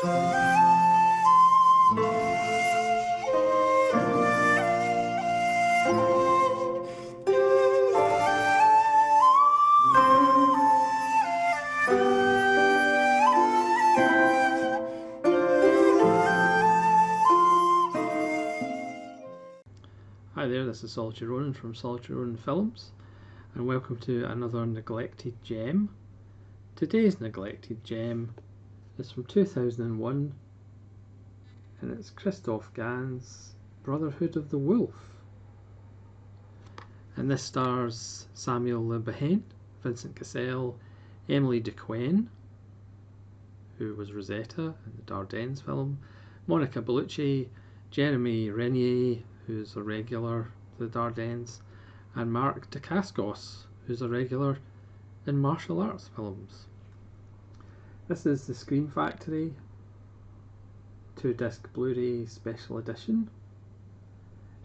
Hi there, this is Solitary Ronin from Solitary Ronin Films, and welcome to another neglected gem. Today's neglected gem is from 2001, and it's Christophe Gans' Brotherhood of the Wolf. And this stars Samuel Le Behane, Vincent Cassel, Emily Duquesne, who was Rosetta in the Dardennes film, Monica Bellucci, Jeremy Renier, who's a regular for the Dardennes, and Mark Dacascos, who's a regular in martial arts films. This is the Screen Factory 2-disc Blu-ray special edition.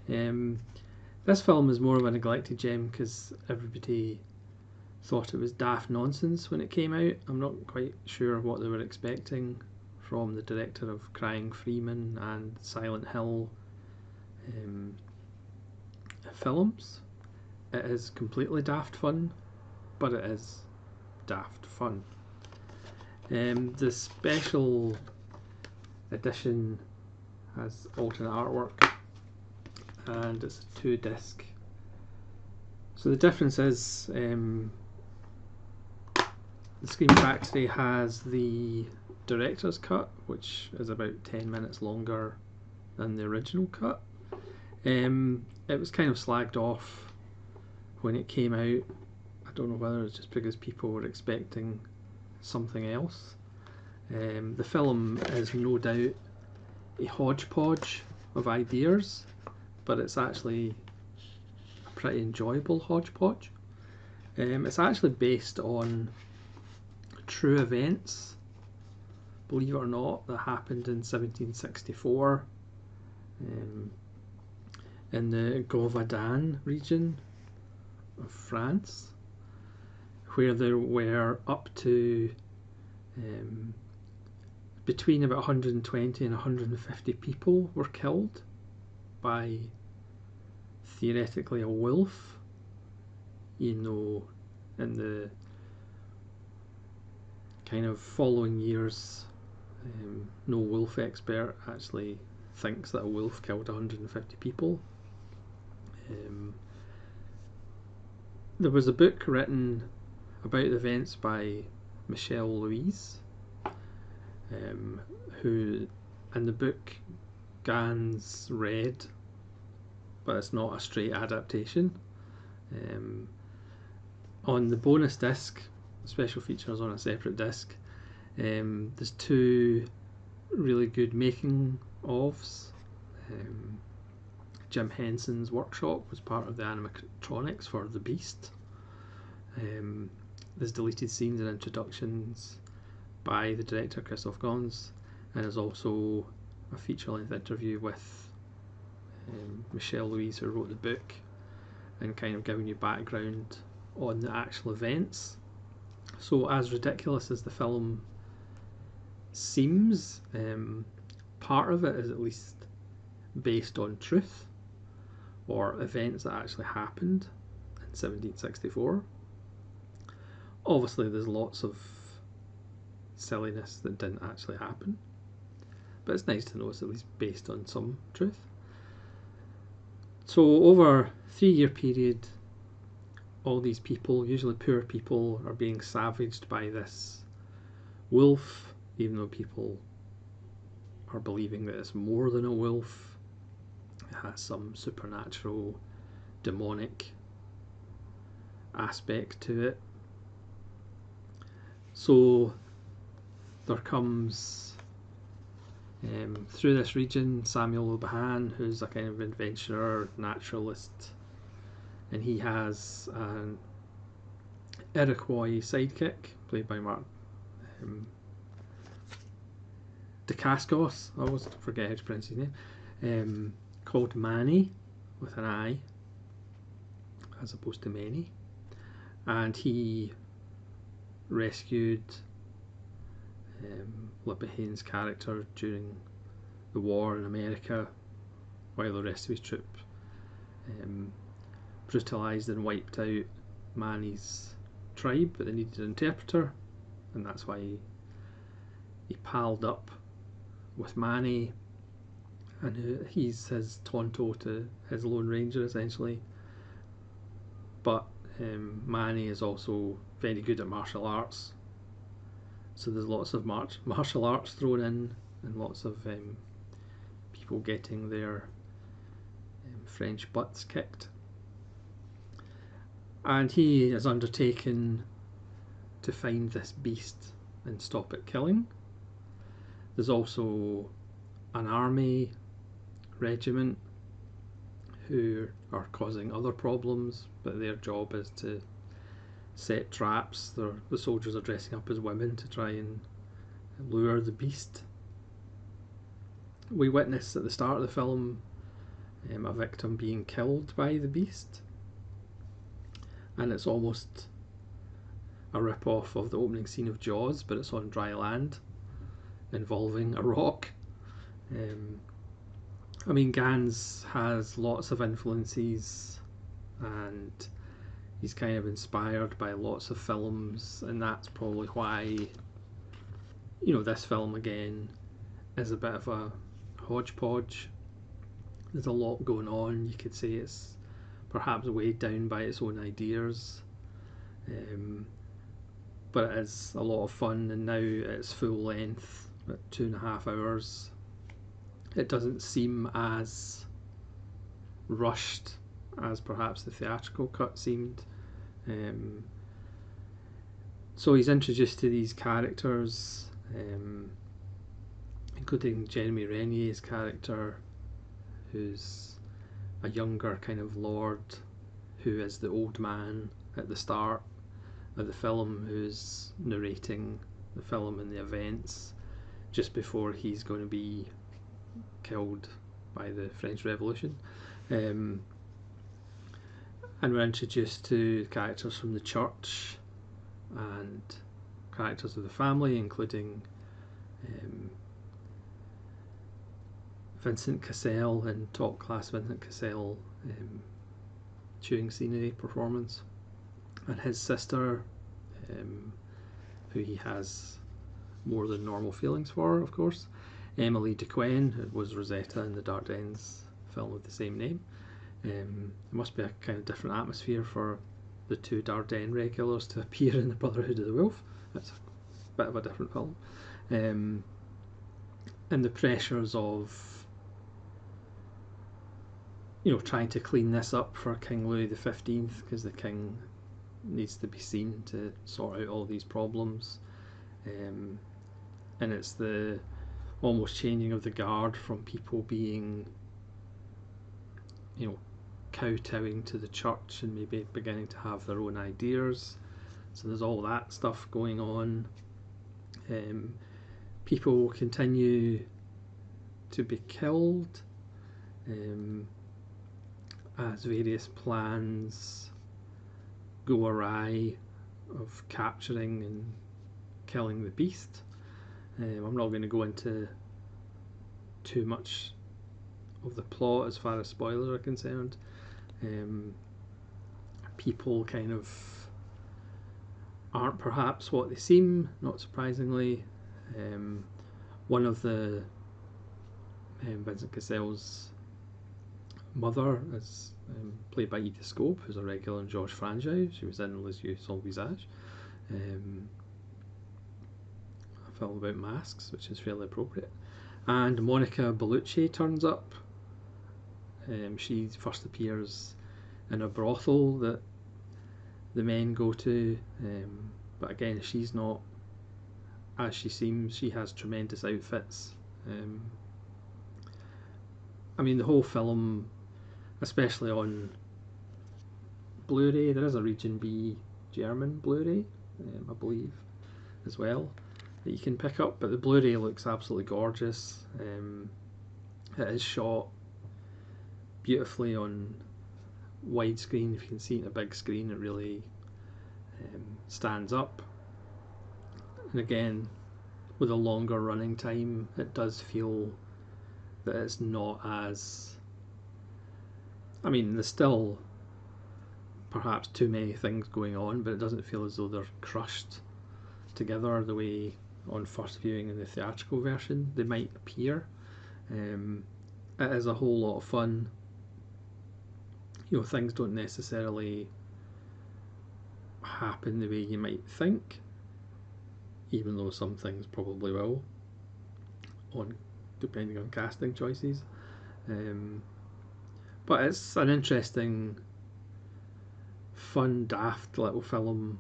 This film is more of a neglected gem because everybody thought it was daft nonsense when it came out. I'm not quite sure what they were expecting from the director of Crying Freeman and Silent Hill films. It is completely daft fun, but it is daft fun. The special edition has alternate artwork and it's a 2-disc. So the difference is the Screen Factory has the director's cut, which is about 10 minutes longer than the original cut. It was kind of slagged off when it came out. I don't know whether it's just because people were expecting something else. The film is no doubt a hodgepodge of ideas, but it's actually a pretty enjoyable hodgepodge. It's actually based on true events, believe it or not, that happened in 1764 in the Gauvadan region of France, where there were up to between about 120 and 150 people were killed by theoretically a wolf. You know, in the kind of following years, no wolf expert actually thinks that a wolf killed 150 people. There was a book written about the events by Michelle Louise, who in the book Gans read, but it's not a straight adaptation. On the bonus disc, special features on a separate disc, there's 2 really good making ofs. Jim Henson's workshop was part of the animatronics for The Beast. There's deleted scenes and introductions by the director Christophe Gans, and there's also a feature-length interview with Michelle Louise, who wrote the book, and kind of giving you background on the actual events. So as ridiculous as the film seems, part of it is at least based on truth or events that actually happened in 1764. Obviously there's lots of silliness that didn't actually happen, but it's nice to know it's at least based on some truth. So over a 3-year period, all these people, usually poor people, are being savaged by this wolf, even though people are believing that it's more than a wolf. It has some supernatural, demonic aspect to it. So there comes through this region Samuel Le Behane, who's a kind of adventurer, naturalist, and he has an Iroquois sidekick played by Mark Dacascos, I always forget how to pronounce his name, called Manny with an I as opposed to Manny, and he rescued Libby Haynes' character during the war in America, while the rest of his troop brutalised and wiped out Manny's tribe, but they needed an interpreter, and that's why he palled up with Manny, and he's his Tonto to his Lone Ranger essentially. But Manny is also very good at martial arts, so there's lots of martial arts thrown in, and lots of people getting their French butts kicked. And he is undertaken to find this beast and stop it killing. There's also an army regiment who are causing other problems, but their job is to set traps. The soldiers are dressing up as women to try and lure the beast. We witness at the start of the film a victim being killed by the beast, and it's almost a rip-off of the opening scene of Jaws, but it's on dry land involving a rock. I mean, Gans has lots of influences, and he's kind of inspired by lots of films, and that's probably why, you know, this film again is a bit of a hodgepodge. There's a lot going on. You could say it's perhaps weighed down by its own ideas, but it is a lot of fun, and now it's full length at 2.5 hours. It doesn't seem as rushed as perhaps the theatrical cut seemed. So he's introduced to these characters, including Jeremy Renier's character, who's a younger kind of lord who is the old man at the start of the film, who's narrating the film and the events just before he's going to be killed by the French Revolution. And we're introduced to characters from the church and characters of the family, including Vincent Cassel in top class Vincent Cassel chewing scenery performance, and his sister, who he has more than normal feelings for, of course, Emily DeQuenne, who was Rosetta in the Dardennes film of the same name. It must be a kind of different atmosphere for the two Dardenne regulars to appear in the Brotherhood of the Wolf. That's a bit of a different film. And the pressures of, you know, trying to clean this up for King Louis XV, because the king needs to be seen to sort out all these problems. And it's the almost changing of the guard from people being, you know, kowtowing to the church and maybe beginning to have their own ideas. So there's all that stuff going on. People continue to be killed as various plans go awry of capturing and killing the beast. I'm not going to go into too much of the plot as far as spoilers are concerned. People kind of aren't perhaps what they seem, not surprisingly. One of the Vincent Cassel's mother is played by Edith Scope, who's a regular in Georges Franjou. She was in Les Yeux Sans Visage, a film about masks, which is fairly appropriate. And Monica Bellucci turns up. She first appears in a brothel that the men go to, but again, she's not as she seems. She has tremendous outfits. I mean, the whole film, especially on Blu-ray, there is a Region B German Blu-ray, I believe, as well, that you can pick up, but the Blu-ray looks absolutely gorgeous. It is shot beautifully on widescreen. If you can see it on a big screen, it really stands up. And again, with a longer running time, it does feel that it's not as, I mean, there's still perhaps too many things going on, but it doesn't feel as though they're crushed together the way on first viewing in the theatrical version they might appear. It is a whole lot of fun. You know, things don't necessarily happen the way you might think, even though some things probably will, depending on casting choices. But it's an interesting, fun, daft little film,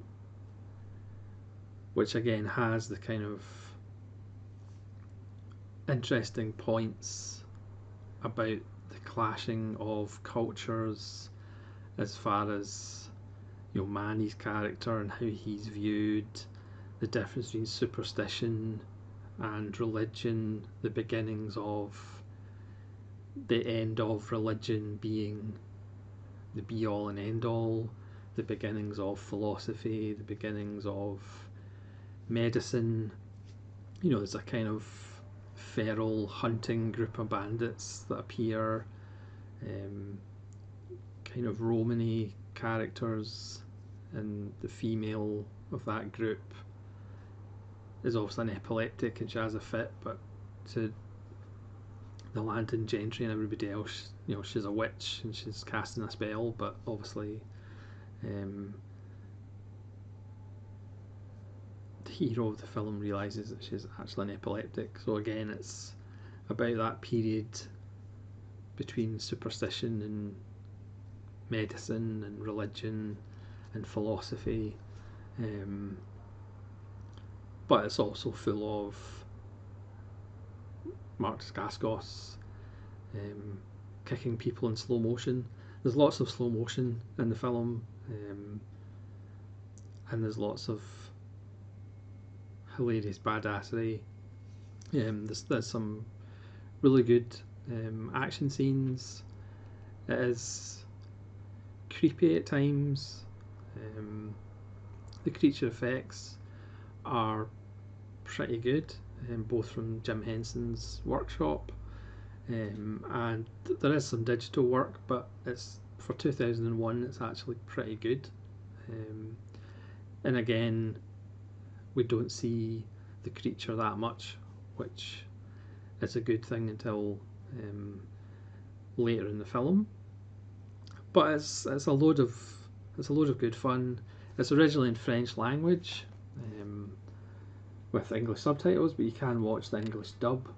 which again has the kind of interesting points about the clashing of cultures, as far as, you know, Manny's character and how he's viewed, the difference between superstition and religion, the beginnings of the end of religion being the be all and end all, the beginnings of philosophy, the beginnings of medicine. You know, there's a kind of feral hunting group of bandits that appear, kind of Romany characters, and the female of that group is also an epileptic and she has a fit, but to the landed gentry and everybody else, you know, she's a witch and she's casting a spell, but obviously the hero of the film realises that she's actually an epileptic. So again, it's about that period between superstition and medicine and religion and philosophy, but it's also full of Mark Dacascos kicking people in slow motion. There's lots of slow motion in the film, and there's lots of hilarious badassery. There's some really good action scenes. It is creepy at times. The creature effects are pretty good, both from Jim Henson's workshop, and there is some digital work, but it's for 2001. It's actually pretty good, and again, we don't see the creature that much, which is a good thing until later in the film. But it's a load of good fun. It's originally in French language, with English subtitles, but you can watch the English dub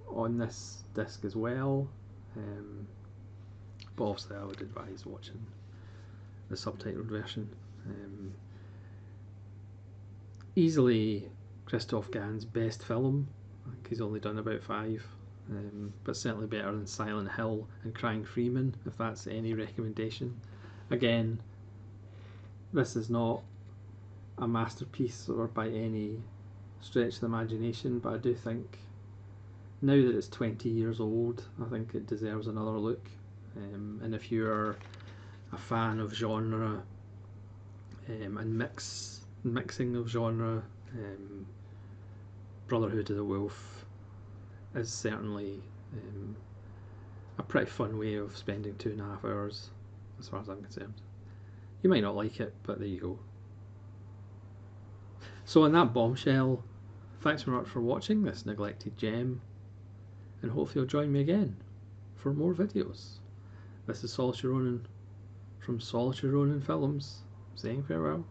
on this disc as well. But obviously, I would advise watching the subtitled version. Easily Christophe Gans' best film. I think he's only done about 5, but certainly better than Silent Hill and Crying Freeman, if that's any recommendation. Again, this is not a masterpiece or by any stretch of the imagination, but I do think now that it's 20 years old, I think it deserves another look. And if you're a fan of genre and mixing of genre, Brotherhood of the Wolf is certainly a pretty fun way of spending 2.5 hours, as far as I'm concerned. You might not like it, but there you go. So on that bombshell, thanks very much for watching this neglected gem, and hopefully you'll join me again for more videos. This is Solitary Ronin from Solitary Ronin Films, saying farewell.